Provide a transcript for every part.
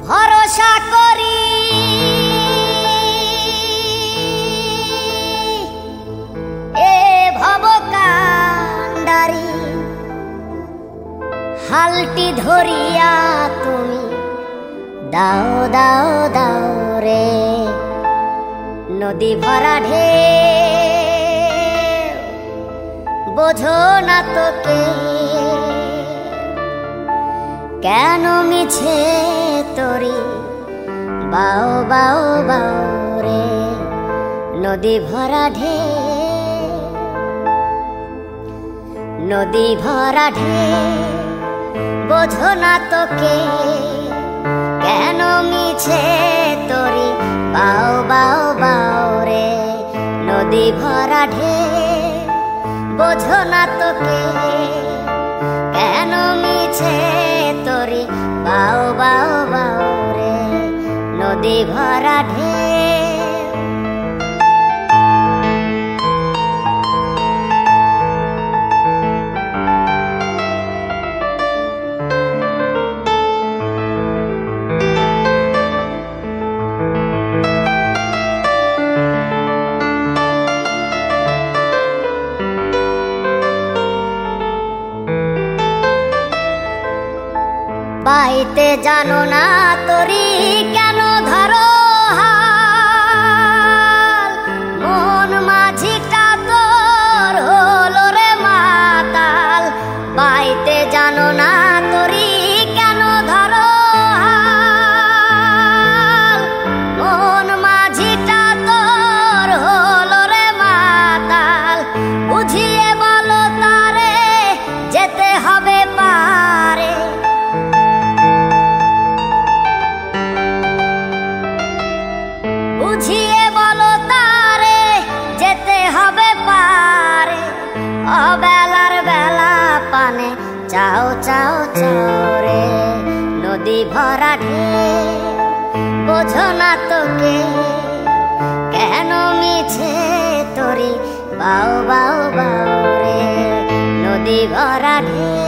ভরসা করি এ ভব কান্ডারি হালটি ধরিয়া তুমি দাও দাও দাও রে নদী ভরা ঢেউ বোঝো না তোকে কেন মিছে তোরি বাও বাও বাও রে নদী ভরা ঢেউ নদী ভরা ঢেউ বোঝো না তোকে কেন মিছে তোরি বাও বাও বাও রে নদী ভরা ঢেউ বোঝো না তোকে কেন মিছে তোরি বাও বাও বাও রে নদী ভরা ঢেউ পাইতে জানো না তোরি কেন ধরো হাল মন মাঝিটা তোর হলো রে মাতাল পাইতে জানো না তোরি কেন ধরো হাল মন মাঝিটা তোর হলো রে মাতাল বুঝিয়ে বলো তারে যেতে হবে পারে বুঝিয়ে বলো তারে যেতে হবে পারে অবেলার বেলা পানে চাও চাও চাও রে নদী ভরা ঢেউ বোঝো না তোকে কেন মিছে তোরি বাও বাও বাও রে নদী ভরা ঢেউ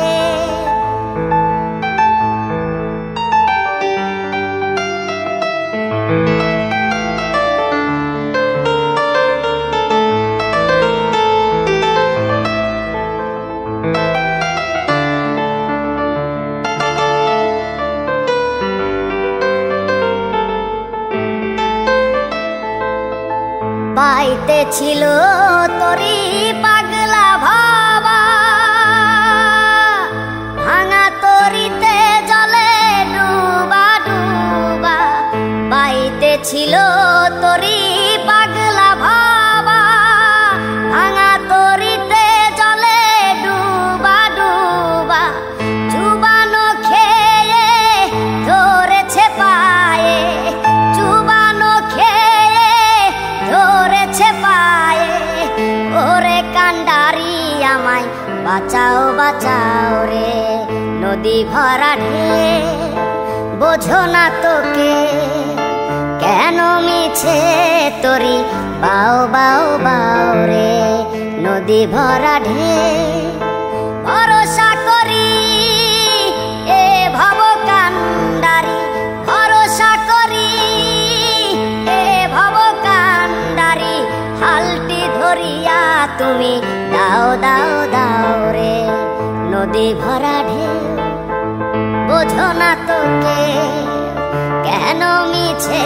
পাইতে ছিল তোরি পাগলা ভাবা ভাঙা তরিতে জলে ডুবা ডুবা পাইতে ছিল তোরি পাগলা ভাবা ভাঙা তরিতে জলে ডুবা ডুবা চুবানো খেয়ে ধরেছে পায়ে চুবানো খেয়ে ধরেছে পায়ে ওরে কান্ডারি আমায় বাঁচাও বাঁচাও রে নদী ভরা ঢেউ বোঝো না তোকে কেন মিছে তোরি বাও বাও বাও রে নদী ভরা ঢেউ ভরসা করি এ ভব কান্ডারি ভরসা করি এ ভব কান্ডারি হালটি ধরিয়া তুমি দাও দাও দাও রে নদী ভরা ঢেউ বোঝো না তোকে কেন মিছে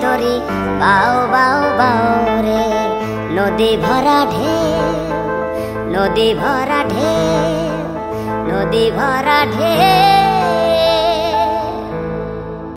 তোরি বাও বাও বাও রে নদী ভরা ঢেউ নদী ভরা ঢেউ নদী ভরা ঢেউ